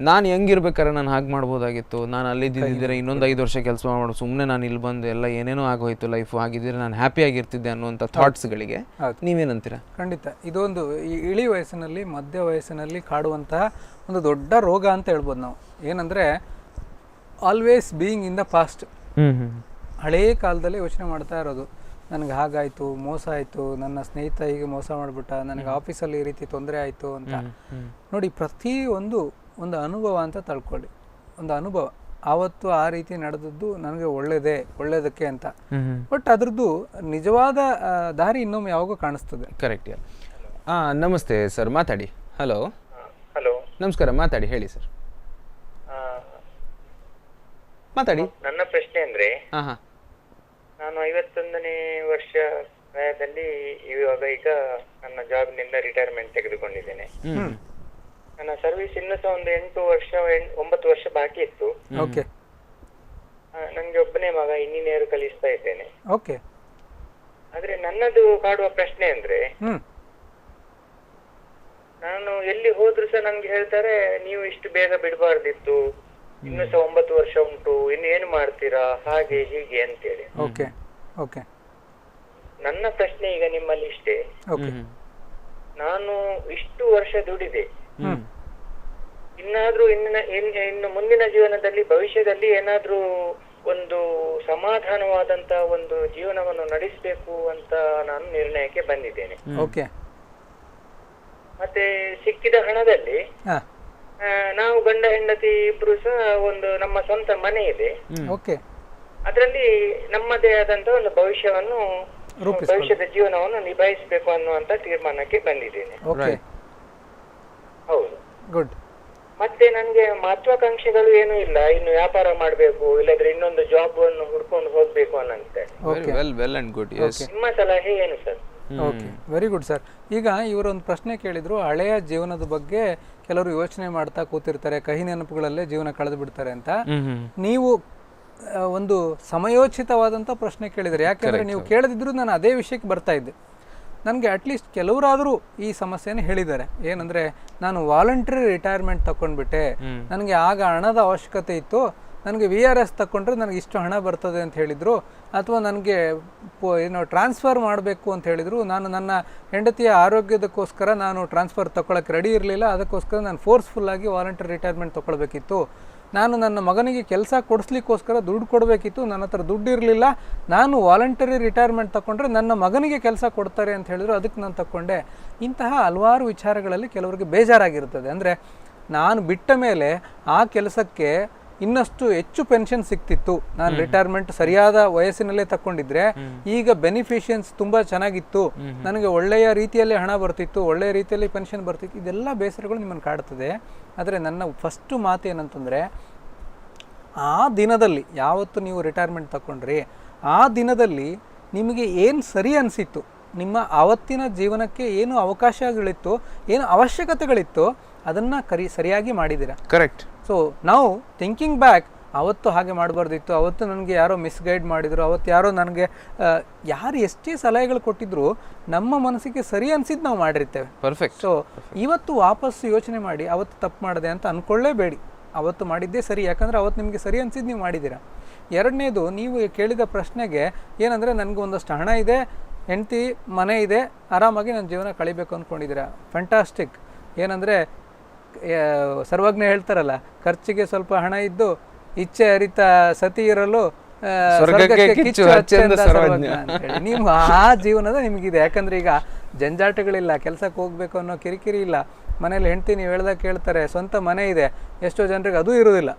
ನಾನು ಹೆಂಗಿರ್ಬೇಕಾದ್ರೆ ನಾನು ಹಾಗೆ ಮಾಡ್ಬೋದಾಗಿತ್ತು, ನಾನು ಅಲ್ಲಿದ್ದಿದ್ದರೆ ಇನ್ನೊಂದು 5 ವರ್ಷ ಕೆಲಸ ಮಾಡೋದು, ಸುಮ್ಮನೆ ನಾನು ಇಲ್ಲಿ ಬಂದು ಎಲ್ಲ ಏನೇನೋ ಆಗೋಯ್ತು ಲೈಫು, ಆಗಿದ್ದರೆ ನಾನು ಹ್ಯಾಪಿ ಆಗಿರ್ತಿದ್ದೆ ಅನ್ನುವಂಥ ಥಾಟ್ಸ್ಗಳಿಗೆ ನೀವೇನಂತೀರಾ? ಖಂಡಿತ ಇದೊಂದು ಈ ಇಳಿ ವಯಸ್ಸಿನಲ್ಲಿ ಮಧ್ಯ ವಯಸ್ಸಿನಲ್ಲಿ ಕಾಡುವಂತಹ ಒಂದು ದೊಡ್ಡ ರೋಗ ಅಂತ ಹೇಳ್ಬೋದು ನಾವು. ಏನಂದರೆ always being in the past. ಹಳೇ ಕಾಲದಲ್ಲಿ ಯೋಚನೆ ಮಾಡ್ತಾ ಇರೋದು, ನನಗೆ ಹಾಗಾಯಿತು, ಮೋಸ ಆಯಿತು, ನನ್ನ ಸ್ನೇಹಿತ ಹೀಗೆ ಮೋಸ ಮಾಡಿಬಿಟ್ಟ, ನನಗೆ ಆಫೀಸಲ್ಲಿ ಈ ರೀತಿ ತೊಂದರೆ ಆಯಿತು ಅಂತ. ನೋಡಿ, ಪ್ರತಿಯೊಂದು ಒಂದು ಅನುಭವ ಅಂತ ತಳ್ಕೊಳ್ಳಿ, ಒಂದು ಅನುಭವ. ಆವತ್ತು ಆ ರೀತಿ ನಡೆದದ್ದು ನನಗೆ ಒಳ್ಳೇದಕ್ಕೆ ಅಂತ. ಬಟ್ ಅದ್ರದ್ದು ನಿಜವಾದ ದಾರಿ ಇನ್ನೊಮ್ಮೆ ಯಾವಾಗೂ ಕಾಣಿಸ್ತದೆ. ಕರೆಕ್ಟ್. ನಮಸ್ತೆ ಸರ್, ಮಾತಾಡಿ. ಹಲೋ. ನಮಸ್ಕಾರ, ಮಾತಾಡಿ, ಹೇಳಿ ಸರ್, ಮಾತಾಡಿ. ನನ್ನ ಪ್ರಶ್ನೆ ಅಂದ್ರೆ, ನಾನು 51ನೇ ವರ್ಷ ಪ್ರಾಯದಲ್ಲಿ ಈಗ ನನ್ನ ಜಾಬ್ನಿಂದ ರಿಟೈರ್ಮೆಂಟ್ ತೆಗೆದುಕೊಂಡಿದ್ದೇನೆ. ನನ್ನ ಸರ್ವಿಸ್ ಇನ್ನೂ ಸಹ ಒಂದು 9 ವರ್ಷ ಬಾಕಿ ಇತ್ತು. ನನ್ಗೆ ಒಬ್ಬನೇ ಮಗ, ಇಂಜಿನಿಯರ್ ಕಲಿಸ್ತಾ ಇದ್ದೇನೆ. ಆದ್ರೆ ನನ್ನದು ಕಾಡುವ ಪ್ರಶ್ನೆ ಅಂದ್ರೆ, ನಾನು ಎಲ್ಲಿ ಹೋದ್ರು ಸಹ ನನ್ಗೆ ಹೇಳ್ತಾರೆ, ನೀವು ಇಷ್ಟು ಬೇಗ ಬಿಡಬಾರ್ದಿತ್ತು, ಇನ್ನು ಸಹ 9 ವರ್ಷ ಉಂಟು, ಇನ್ನು ಏನು ಮಾಡ್ತೀರಾ, ಹಾಗೆ ಹೀಗೆ ಅಂತೇಳಿ. ನನ್ನ ಪ್ರಶ್ನೆ ಈಗ ನಿಮ್ಮಲ್ಲಿ ಇಷ್ಟೇ, ನಾನು ಇಷ್ಟು ವರ್ಷ ದುಡಿದೆ, ಇನ್ನಾದ್ರೂ ಇನ್ನು ಮುಂದಿನ ಜೀವನದಲ್ಲಿ ಭವಿಷ್ಯದಲ್ಲಿ ಏನಾದ್ರೂ ಒಂದು ಸಮಾಧಾನವಾದಂತ ಒಂದು ಜೀವನವನ್ನು ನಡೆಸಬೇಕು ಅಂತ ನಾನು ನಿರ್ಣಯಕ್ಕೆ ಬಂದಿದ್ದೇನೆ. ಮತ್ತೆ ಸಿಕ್ಕಿದ ಹಣದಲ್ಲಿ ನಾವು ಗಂಡ ಹೆಂಡತಿ ಇಬ್ರು ಸಹ ಒಂದು ನಮ್ಮ ಸ್ವಂತ ಮನೆ ಇದೆ. ಅದರಲ್ಲಿ ನಮ್ಮದೇ ಆದಂತ ಒಂದು ಭವಿಷ್ಯದ ಜೀವನವನ್ನು ನಿಭಾಯಿಸಬೇಕು ಅನ್ನುವಂತ ತೀರ್ಮಾನಕ್ಕೆ ಬಂದಿದ್ದೇನೆ. ಹೌದು. ಮತ್ತೆ ನನ್ಗೆ ಮಹತ್ವಾಕಾಂಕ್ಷೆಗಳು ಏನೂ ಇಲ್ಲ, ಇನ್ನು ವ್ಯಾಪಾರ ಮಾಡ್ಬೇಕು, ಇಲ್ಲದ್ರೆ ಇನ್ನೊಂದು ಜಾಬ್ ಅನ್ನು ಹುಡ್ಕೊಂಡು ಹೋಗ್ಬೇಕು ಅನ್ನಂತೆ. ನಿಮ್ಮ ಸಲಹೆ ಏನು ಸರ್? Very good sir. ಈಗ ಇವರೊಂದು ಪ್ರಶ್ನೆ ಕೇಳಿದ್ರು, ಹಳೆಯ ಜೀವನದ ಬಗ್ಗೆ ಕೆಲವರು ಯೋಚನೆ ಮಾಡ್ತಾ ಕೂತಿರ್ತಾರೆ, ಕಹಿ ನೆನಪುಗಳಲ್ಲೇ ಜೀವನ ಕಳೆದು ಬಿಡ್ತಾರೆ ಅಂತ. ನೀವು ಒಂದು ಸಮಯೋಚಿತವಾದಂಥ ಪ್ರಶ್ನೆ ಕೇಳಿದರೆ, ಯಾಕೆಂದರೆ ನೀವು ಕೇಳದಿದ್ರು ನಾನು ಅದೇ ವಿಷಯಕ್ಕೆ ಬರ್ತಾ ಇದ್ದೆ. ನನಗೆ ಅಟ್ಲೀಸ್ಟ್ ಕೆಲವರಾದರೂ ಈ ಸಮಸ್ಯೆನ ಹೇಳಿದ್ದಾರೆ. ಏನಂದರೆ, ನಾನು ವಾಲಂಟ್ರಿ ರಿಟೈರ್ಮೆಂಟ್ ತಗೊಂಡ್ಬಿಟ್ಟೆ, ನನಗೆ ಆಗ ಹಣದ ಅವಶ್ಯಕತೆ ಇತ್ತು, ನನಗೆ VRS ತಗೊಂಡ್ರೆ ನನಗೆ ಇಷ್ಟು ಹಣ ಬರ್ತದೆ ಅಂತ ಹೇಳಿದರು, ಅಥವಾ ನನಗೆ ಟ್ರಾನ್ಸ್ಫರ್ ಮಾಡಬೇಕು ಅಂತ ಹೇಳಿದರು. ನಾನು ನನ್ನ ಹೆಂಡತಿಯ ಆರೋಗ್ಯದಕ್ಕೋಸ್ಕರ ನಾನು ಟ್ರಾನ್ಸ್ಫರ್ ತೊಗೊಳಕ್ಕೆ ರೆಡಿ ಇರಲಿಲ್ಲ, ಅದಕ್ಕೋಸ್ಕರ ನಾನು ಫೋರ್ಸ್ಫುಲ್ಲಾಗಿ ವಾಲಂಟ್ರಿ ರಿಟೈರ್ಮೆಂಟ್ ತೊಗೊಳ್ಬೇಕಿತ್ತು. ನಾನು ನನ್ನ ಮಗನಿಗೆ ಕೆಲಸ ಕೊಡಿಸ್ಲಿಕ್ಕೋಸ್ಕರ ದುಡ್ಡು ಕೊಡಬೇಕಿತ್ತು, ನನ್ನ ಹತ್ರ ದುಡ್ಡು ಇರಲಿಲ್ಲ, ನಾನು ವಾಲಂಟರಿ ರಿಟೈರ್ಮೆಂಟ್ ತಗೊಂಡ್ರೆ ನನ್ನ ಮಗನಿಗೆ ಕೆಲಸ ಕೊಡ್ತಾರೆ ಅಂತ ಹೇಳಿದ್ರು, ಅದಕ್ಕೆ ನಾನು ತಗೊಂಡೆ. ಇಂತಹ ಹಲವಾರು ವಿಚಾರಗಳಲ್ಲಿ ಕೆಲವರಿಗೆ ಬೇಜಾರಾಗಿರ್ತದೆ. ಅಂದರೆ ನಾನು ಬಿಟ್ಟ ಮೇಲೆ ಆ ಕೆಲಸಕ್ಕೆ ಇನ್ನಷ್ಟು ಹೆಚ್ಚು ಪೆನ್ಷನ್ ಸಿಕ್ತಿತ್ತು, ನಾನು ರಿಟೈರ್ಮೆಂಟ್ ಸರಿಯಾದ ವಯಸ್ಸಿನಲ್ಲೇ ತಗೊಂಡಿದ್ರೆ ಈಗ ಬೆನಿಫಿಷಿಯನ್ಸ್ ತುಂಬ ಚೆನ್ನಾಗಿತ್ತು, ನನಗೆ ಒಳ್ಳೆಯ ರೀತಿಯಲ್ಲಿ ಹಣ ಬರ್ತಿತ್ತು, ಒಳ್ಳೆಯ ರೀತಿಯಲ್ಲಿ ಪೆನ್ಷನ್ ಬರ್ತಿತ್ತು. ಇದೆಲ್ಲ ಬೇಸರಗಳು ನಿಮ್ಮನ್ನು ಕಾಡ್ತದೆ. ಆದರೆ ನನ್ನ ಫಸ್ಟು ಮಾತು ಏನಂತಂದರೆ, ಆ ದಿನದಲ್ಲಿ ಯಾವತ್ತು ನೀವು ರಿಟೈರ್ಮೆಂಟ್ ತಗೊಂಡ್ರಿ, ಆ ದಿನದಲ್ಲಿ ನಿಮಗೆ ಏನು ಸರಿ ಅನಿಸಿತ್ತು, ನಿಮ್ಮ ಆವತ್ತಿನ ಜೀವನಕ್ಕೆ ಏನು ಅವಕಾಶಗಳಿತ್ತು, ಏನು ಅವಶ್ಯಕತೆಗಳಿತ್ತು, ಅದನ್ನು ಸರಿಯಾಗಿ ಮಾಡಿದ್ದೀರಾ. ಕರೆಕ್ಟ್. ಸೊ ನಾವು ಥಿಂಕಿಂಗ್ ಬ್ಯಾಕ್, ಅವತ್ತು ಹಾಗೆ ಮಾಡಬಾರ್ದಿತ್ತು, ಅವತ್ತು ನನಗೆ ಯಾರೋ ಮಿಸ್ಗೈಡ್ ಮಾಡಿದರು, ಅವತ್ತು ಯಾರೋ ನನಗೆ ಯಾರು ಎಷ್ಟೇ ಸಲಹೆಗಳು ಕೊಟ್ಟಿದ್ರು ನಮ್ಮ ಮನಸ್ಸಿಗೆ ಸರಿ ಅನಿಸಿದ್ದು ನಾವು ಮಾಡಿರ್ತೇವೆ. ಪರ್ಫೆಕ್ಟ್. ಸೊ ಇವತ್ತು ವಾಪಸ್ಸು ಯೋಚನೆ ಮಾಡಿ ಅವತ್ತು ತಪ್ಪು ಮಾಡಿದೆ ಅಂತ ಅಂದ್ಕೊಳ್ಳೇಬೇಡಿ, ಅವತ್ತು ಮಾಡಿದ್ದೇ ಸರಿ, ಯಾಕಂದರೆ ಅವತ್ತು ನಿಮಗೆ ಸರಿ ಅನಿಸಿದ್ದು ನೀವು ಮಾಡಿದ್ದೀರಾ. ಎರಡನೇದು, ನೀವು ಕೇಳಿದ ಪ್ರಶ್ನೆಗೆ ಏನಂದರೆ, ನನಗೆ ಒಂದಷ್ಟು ಹಣ ಇದೆ, ಹೆಂಡತಿ ಮನೆ ಇದೆ, ಆರಾಮಾಗಿ ನನ್ನ ಜೀವನ ಕಳಿಬೇಕು ಅಂದ್ಕೊಂಡಿದ್ದೀರಾ. ಫ್ಯಾಂಟಾಸ್ಟಿಕ್. ಏನಂದರೆ ಸರ್ವಜ್ಞ ಹೇಳ್ತಾರಲ್ಲ, ಖರ್ಚಿಗೆ ಸ್ವಲ್ಪ ಹಣ ಇದ್ದು ಇಚ್ಛೆ ಅರಿತ ಸತಿ ಇರಲು ನೀವು ಆ ಜೀವನದ ನಿಮಗಿದೆ. ಯಾಕಂದ್ರೆ ಈಗ ಜಂಜಾಟಗಳಿಲ್ಲ, ಕೆಲಸಕ್ಕೆ ಹೋಗ್ಬೇಕು ಅನ್ನೋ ಕಿರಿಕಿರಿ ಇಲ್ಲ, ಮನೇಲಿ ಹೆಂಡ್ತಿ ನೀವು ಹೇಳ್ದಾಗ ಕೇಳ್ತಾರೆ, ಸ್ವಂತ ಮನೆ ಇದೆ. ಎಷ್ಟೋ ಜನರಿಗೆ ಅದೂ ಇರೋದಿಲ್ಲ,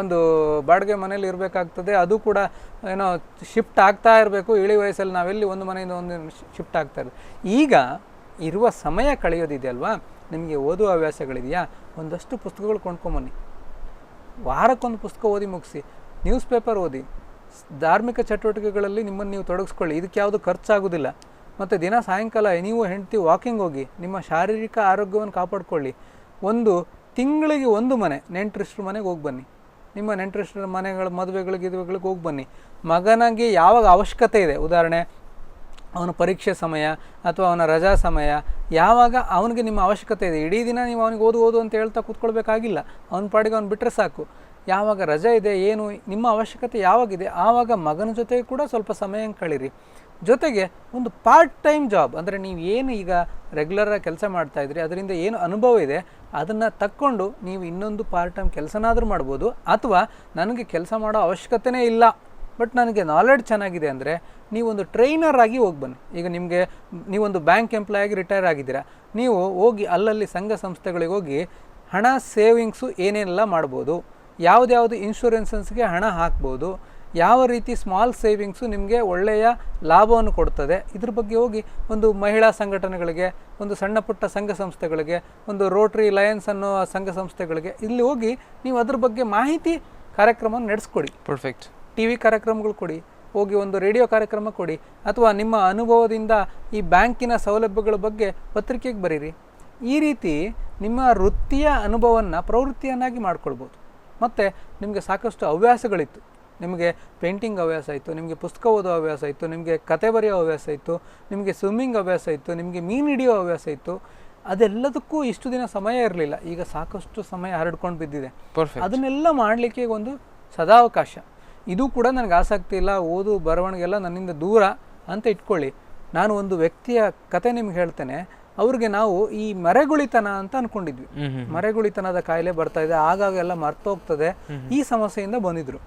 ಒಂದು ಬಾಡಿಗೆ ಮನೇಲಿ ಇರಬೇಕಾಗ್ತದೆ, ಅದು ಕೂಡ ಏನೋ ಶಿಫ್ಟ್ ಆಗ್ತಾ ಇರಬೇಕು. ಇಳಿ ವಯಸ್ಸಲ್ಲಿ ನಾವೆಲ್ಲಿ ಒಂದು ಮನೆಯಿಂದ ಒಂದು ಶಿಫ್ಟ್ ಆಗ್ತಾ ಇರೋದು. ಈಗ ಇರುವ ಸಮಯ ಕಳೆಯೋದಿದೆ ಅಲ್ವಾ, ನಿಮಗೆ ಓದುವ ಹವ್ಯಾಸಗಳಿದೆಯಾ, ಒಂದಷ್ಟು ಪುಸ್ತಕಗಳು ಕೊಂಡ್ಕೊಂಬನ್ನಿ, ವಾರಕ್ಕೊಂದು ಪುಸ್ತಕ ಓದಿ ಮುಗಿಸಿ, ನ್ಯೂಸ್ ಪೇಪರ್ ಓದಿ, ಧಾರ್ಮಿಕ ಚಟುವಟಿಕೆಗಳಲ್ಲಿ ನಿಮ್ಮನ್ನು ನೀವು ತೊಡಗಿಸ್ಕೊಳ್ಳಿ, ಇದಕ್ಕೆ ಯಾವುದು ಖರ್ಚಾಗೋದಿಲ್ಲ. ಮತ್ತು ದಿನ ಸಾಯಂಕಾಲ ನೀವು ಹೆಂಡತಿ ವಾಕಿಂಗ್ ಹೋಗಿ ನಿಮ್ಮ ಶಾರೀರಿಕ ಆರೋಗ್ಯವನ್ನು ಕಾಪಾಡಿಕೊಳ್ಳಿ. ಒಂದು ತಿಂಗಳಿಗೆ ಒಂದು ಮನೆ, ನೆಂಟರಿಷ್ಟ್ರ ಮನೆಗೆ ಹೋಗಿ ಬನ್ನಿ, ನಿಮ್ಮ ನೆಂಟರಿಷ್ಟ್ರ ಮನೆಗಳ ಮದುವೆಗಳಿಗೆ ಹೋಗಿ ಬನ್ನಿ. ಮಗನಿಗೆ ಯಾವಾಗ ಅವಶ್ಯಕತೆ ಇದೆ, ಉದಾಹರಣೆ ಅವನ ಪರೀಕ್ಷೆ ಸಮಯ ಅಥವಾ ಅವನ ರಜಾ ಸಮಯ, ಯಾವಾಗ ಅವನಿಗೆ ನಿಮ್ಮ ಅವಶ್ಯಕತೆ ಇದೆ, ಇಡೀ ದಿನ ನೀವು ಅವನಿಗೆ ಓದು ಅಂತ ಹೇಳ್ತಾ ಕೂತ್ಕೊಳ್ಬೇಕಾಗಿಲ್ಲ, ಅವನ ಪಾಡಿಗೆ ಅವ್ನು ಬಿಟ್ಟರೆ ಸಾಕು. ಯಾವಾಗ ರಜೆ ಇದೆ, ಏನು ನಿಮ್ಮ ಅವಶ್ಯಕತೆ ಯಾವಾಗಿದೆ ಆವಾಗ ಮಗನ ಜೊತೆ ಕೂಡ ಸ್ವಲ್ಪ ಸಮಯ ಕಳೀರಿ. ಜೊತೆಗೆ ಒಂದು ಪಾರ್ಟ್ ಟೈಮ್ ಜಾಬ್, ಅಂದರೆ ನೀವು ಏನು ಈಗ ರೆಗ್ಯುಲರಾಗಿ ಕೆಲಸ ಮಾಡ್ತಾಯಿದ್ರಿ ಅದರಿಂದ ಏನು ಅನುಭವ ಇದೆ ಅದನ್ನು ತಕ್ಕೊಂಡು ನೀವು ಇನ್ನೊಂದು ಪಾರ್ಟ್ ಟೈಮ್ ಕೆಲಸನಾದರೂ ಮಾಡ್ಬೋದು. ಅಥವಾ ನನಗೆ ಕೆಲಸ ಮಾಡೋ ಅವಶ್ಯಕತೆಯೇ ಇಲ್ಲ ಬಟ್ ನನಗೆ ನಾಲೆಡ್ಜ್ ಚೆನ್ನಾಗಿದೆ ಅಂದರೆ ನೀವೊಂದು ಟ್ರೈನರ್ ಆಗಿ ಹೋಗಿ ಬನ್ನಿ. ಈಗ ನಿಮಗೆ ನೀವೊಂದು ಬ್ಯಾಂಕ್ ಎಂಪ್ಲಾಯ್ ಆಗಿ ರಿಟೈರ್ ಆಗಿದ್ದೀರಾ, ನೀವು ಹೋಗಿ ಅಲ್ಲಲ್ಲಿ ಸಂಘ ಸಂಸ್ಥೆಗಳಿಗೆ ಹೋಗಿ ಹಣ ಸೇವಿಂಗ್ಸು ಏನೇನೆಲ್ಲ ಮಾಡ್ಬೋದು, ಯಾವುದ್ಯಾವುದು ಇನ್ಶೂರೆನ್ಸಸ್ಗೆ ಹಣ ಹಾಕ್ಬೋದು, ಯಾವ ರೀತಿ ಸ್ಮಾಲ್ ಸೇವಿಂಗ್ಸು ನಿಮಗೆ ಒಳ್ಳೆಯ ಲಾಭವನ್ನು ಕೊಡ್ತದೆ, ಇದ್ರ ಬಗ್ಗೆ ಹೋಗಿ ಒಂದು ಮಹಿಳಾ ಸಂಘಟನೆಗಳಿಗೆ, ಒಂದು ಸಣ್ಣ ಪುಟ್ಟ ಸಂಘ ಸಂಸ್ಥೆಗಳಿಗೆ, ಒಂದು ರೋಟ್ರಿ ಲಯನ್ಸ್ ಅನ್ನೋ ಸಂಘ ಸಂಸ್ಥೆಗಳಿಗೆ ಇಲ್ಲಿ ಹೋಗಿ ನೀವು ಅದ್ರ ಬಗ್ಗೆ ಮಾಹಿತಿ ಕಾರ್ಯಕ್ರಮವನ್ನು ನಡೆಸ್ಕೊಡಿ. ಪರ್ಫೆಕ್ಟ್. ಟಿ ವಿ ಕಾರ್ಯಕ್ರಮಗಳು ಕೊಡಿ, ಹೋಗಿ ಒಂದು ರೇಡಿಯೋ ಕಾರ್ಯಕ್ರಮ ಕೊಡಿ, ಅಥವಾ ನಿಮ್ಮ ಅನುಭವದಿಂದ ಈ ಬ್ಯಾಂಕಿನ ಸೌಲಭ್ಯಗಳ ಬಗ್ಗೆ ಪತ್ರಿಕೆಗೆ ಬರೀರಿ. ಈ ರೀತಿ ನಿಮ್ಮ ವೃತ್ತಿಯ ಅನುಭವವನ್ನು ಪ್ರವೃತ್ತಿಯನ್ನಾಗಿ ಮಾಡ್ಕೊಳ್ಬೋದು. ಮತ್ತು ನಿಮಗೆ ಸಾಕಷ್ಟು ಹವ್ಯಾಸಗಳಿತ್ತು, ನಿಮಗೆ ಪೇಂಟಿಂಗ್ ಹವ್ಯಾಸ ಇತ್ತು, ನಿಮಗೆ ಪುಸ್ತಕ ಓದೋ ಹವ್ಯಾಸ ಇತ್ತು, ನಿಮಗೆ ಕತೆ ಬರೆಯೋ ಹವ್ಯಾಸ ಇತ್ತು, ನಿಮಗೆ ಸ್ವಿಮ್ಮಿಂಗ್ ಹವ್ಯಾಸ ಇತ್ತು, ನಿಮಗೆ ಮೀನು ಹಿಡಿಯೋ ಹವ್ಯಾಸ ಇತ್ತು, ಅದೆಲ್ಲದಕ್ಕೂ ಇಷ್ಟು ದಿನ ಸಮಯ ಇರಲಿಲ್ಲ. ಈಗ ಸಾಕಷ್ಟು ಸಮಯ ಹರಡ್ಕೊಂಡು ಬಿದ್ದಿದೆ. ಅದನ್ನೆಲ್ಲ ಮಾಡಲಿಕ್ಕೆ ಒಂದು ಸದಾವಕಾಶ. ಇದು ಕೂಡ ನನಗೆ ಆಸಕ್ತಿ ಇಲ್ಲ, ಓದು ಬರವಣಿಗೆಲ್ಲ ನನ್ನಿಂದ ದೂರ ಅಂತ ಇಟ್ಕೊಳ್ಳಿ. ನಾನು ಒಂದು ವ್ಯಕ್ತಿಯ ಕತೆ ನಿಮ್ಗೆ ಹೇಳ್ತೇನೆ. ಅವ್ರಿಗೆ ನಾವು ಈ ಮರೆಗುಳಿತನ ಅಂತ ಅನ್ಕೊಂಡಿದ್ವಿ. ಮರೆಗುಳಿತನದ ಕಾಯಿಲೆ ಬರ್ತಾ ಇದೆ, ಆಗಾಗ ಎಲ್ಲ ಮರ್ತೋಗ್ತದೆ, ಈ ಸಮಸ್ಯೆಯಿಂದ ಬಂದಿದ್ರು.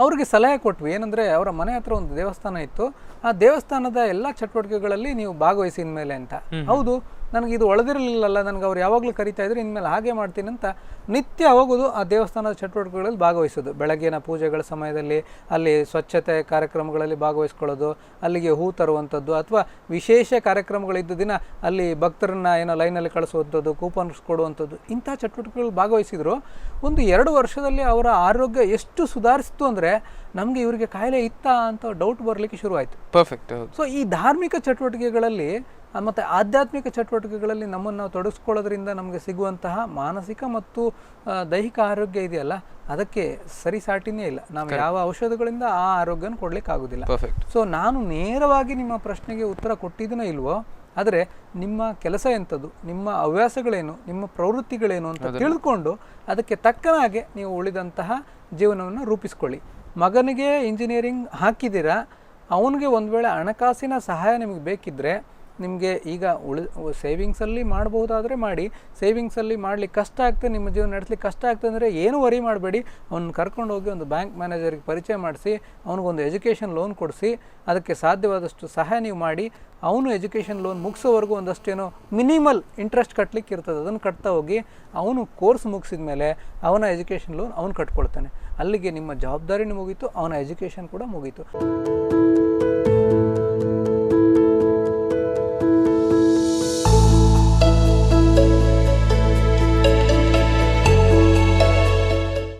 ಅವ್ರಿಗೆ ಸಲಹೆ ಕೊಟ್ವಿ, ಏನಂದರೆ ಅವರ ಮನೆ ಹತ್ರ ಒಂದು ದೇವಸ್ಥಾನ ಇತ್ತು, ಆ ದೇವಸ್ಥಾನದ ಎಲ್ಲ ಚಟುವಟಿಕೆಗಳಲ್ಲಿ ನೀವು ಭಾಗವಹಿಸಿ ಇನ್ಮೇಲೆ ಅಂತ. ಹೌದು, ನನಗೆ ಇದು ಒಳದಿರಲಿಲ್ಲಲ್ಲ, ನನಗೆ ಅವ್ರು ಯಾವಾಗಲೂ ಕರಿತಾ ಇದ್ರು, ಇನ್ಮೇಲೆ ಹಾಗೆ ಮಾಡ್ತೀನಿ ಅಂತ ನಿತ್ಯ ಹೋಗೋದು ಆ ದೇವಸ್ಥಾನದ ಚಟುವಟಿಕೆಗಳಲ್ಲಿ ಭಾಗವಹಿಸೋದು. ಬೆಳಗ್ಗಿನ ಪೂಜೆಗಳ ಸಮಯದಲ್ಲಿ ಅಲ್ಲಿ ಸ್ವಚ್ಛತೆ ಕಾರ್ಯಕ್ರಮಗಳಲ್ಲಿ ಭಾಗವಹಿಸ್ಕೊಳ್ಳೋದು, ಅಲ್ಲಿಗೆ ಹೂ ತರುವಂಥದ್ದು, ಅಥವಾ ವಿಶೇಷ ಕಾರ್ಯಕ್ರಮಗಳಿದ್ದ ದಿನ ಅಲ್ಲಿ ಭಕ್ತರನ್ನ ಏನೋ ಲೈನಲ್ಲಿ ಕಳಿಸುವಂಥದ್ದು, ಕೂಪನ್ಸ್ ಕೊಡುವಂಥದ್ದು, ಇಂಥ ಚಟುವಟಿಕೆಗಳು ಭಾಗವಹಿಸಿದ್ರು. ಒಂದು 2 ವರ್ಷದಲ್ಲಿ ಅವರ ಆರೋಗ್ಯ ಎಷ್ಟು ಸುಧಾರಿಸಿತು ಅಂದರೆ ನಮಗೆ ಇವರಿಗೆ ಕಾಯಿಲೆ ಇತ್ತಾ ಅಂತ ಡೌಟ್ ಬರಲಿಕ್ಕೆ ಶುರುವಾಯಿತು. ಪರ್ಫೆಕ್ಟ್. ಸೊ ಈ ಧಾರ್ಮಿಕ ಚಟುವಟಿಕೆಗಳಲ್ಲಿ ಮತ್ತು ಆಧ್ಯಾತ್ಮಿಕ ಚಟುವಟಿಕೆಗಳಲ್ಲಿ ನಮ್ಮನ್ನು ನಾವು ತೊಡಗಿಸ್ಕೊಳ್ಳೋದ್ರಿಂದ ನಮಗೆ ಸಿಗುವಂತಹ ಮಾನಸಿಕ ಮತ್ತು ದೈಹಿಕ ಆರೋಗ್ಯ ಇದೆಯಲ್ಲ, ಅದಕ್ಕೆ ಸರಿಸಾಟಿನೇ ಇಲ್ಲ. ನಾವು ಯಾವ ಔಷಧಗಳಿಂದ ಆ ಆರೋಗ್ಯನ ಕೊಡ್ಲಿಕ್ಕೆ ಆಗೋದಿಲ್ಲ. ಸೊ ನಾನು ನೇರವಾಗಿ ನಿಮ್ಮ ಪ್ರಶ್ನೆಗೆ ಉತ್ತರ ಕೊಟ್ಟಿದ್ದೀನೋ ಇಲ್ವೋ, ಆದರೆ ನಿಮ್ಮ ಕೆಲಸ ಎಂಥದ್ದು, ನಿಮ್ಮ ಹವ್ಯಾಸಗಳೇನು, ನಿಮ್ಮ ಪ್ರವೃತ್ತಿಗಳೇನು ಅಂತ ತಿಳಿದುಕೊಂಡು ಅದಕ್ಕೆ ತಕ್ಕನಾಗೆ ನೀವು ಉಳಿದಂತಹ ಜೀವನವನ್ನು ರೂಪಿಸ್ಕೊಳ್ಳಿ. ಮಗನಿಗೆ ಇಂಜಿನಿಯರಿಂಗ್ ಹಾಕಿದ್ದೀರಾ, ಅವನಿಗೆ ಒಂದು ವೇಳೆ ಹಣಕಾಸಿನ ಸಹಾಯ ನಿಮಗೆ ಬೇಕಿದ್ದರೆ ನಿಮಗೆ ಈಗ ಸೇವಿಂಗ್ಸಲ್ಲಿ ಮಾಡಬಹುದಾದರೆ ಮಾಡಿ. ಸೇವಿಂಗ್ಸಲ್ಲಿ ಮಾಡಲಿಕ್ಕೆ ಕಷ್ಟ ಆಗ್ತದೆ, ನಿಮ್ಮ ಜೀವನ ನಡೆಸಲಿಕ್ಕೆ ಕಷ್ಟ ಆಗ್ತದೆ ಅಂದರೆ ಏನು ವರಿ ಮಾಡಬೇಡಿ. ಅವ್ನು ಕರ್ಕೊಂಡು ಹೋಗಿ ಒಂದು ಬ್ಯಾಂಕ್ ಮ್ಯಾನೇಜರಿಗೆ ಪರಿಚಯ ಮಾಡಿಸಿ ಅವನಿಗೊಂದು ಎಜುಕೇಷನ್ ಲೋನ್ ಕೊಡಿಸಿ, ಅದಕ್ಕೆ ಸಾಧ್ಯವಾದಷ್ಟು ಸಹಾಯ ನೀವು ಮಾಡಿ. ಅವನು ಎಜುಕೇಷನ್ ಲೋನ್ ಮುಗಿಸೋವರೆಗೂ ಒಂದಷ್ಟೇನೋ ಮಿನಿಮಲ್ ಇಂಟ್ರೆಸ್ಟ್ ಕಟ್ಟಲಿಕ್ಕೆ ಇರ್ತದೆ, ಅದನ್ನು ಕಟ್ತಾ ಹೋಗಿ ಅವನು ಕೋರ್ಸ್ ಮುಗಿಸಿದ ಮೇಲೆ ಅವನ ಎಜುಕೇಷನ್ ಲೋನ್ ಅವನು ಕಟ್ಕೊಳ್ತಾನೆ. ಅಲ್ಲಿಗೆ ನಿಮ್ಮ ಜವಾಬ್ದಾರಿನೂ ಮುಗೀತು, ಅವನ ಎಜುಕೇಷನ್ ಕೂಡ ಮುಗೀತು.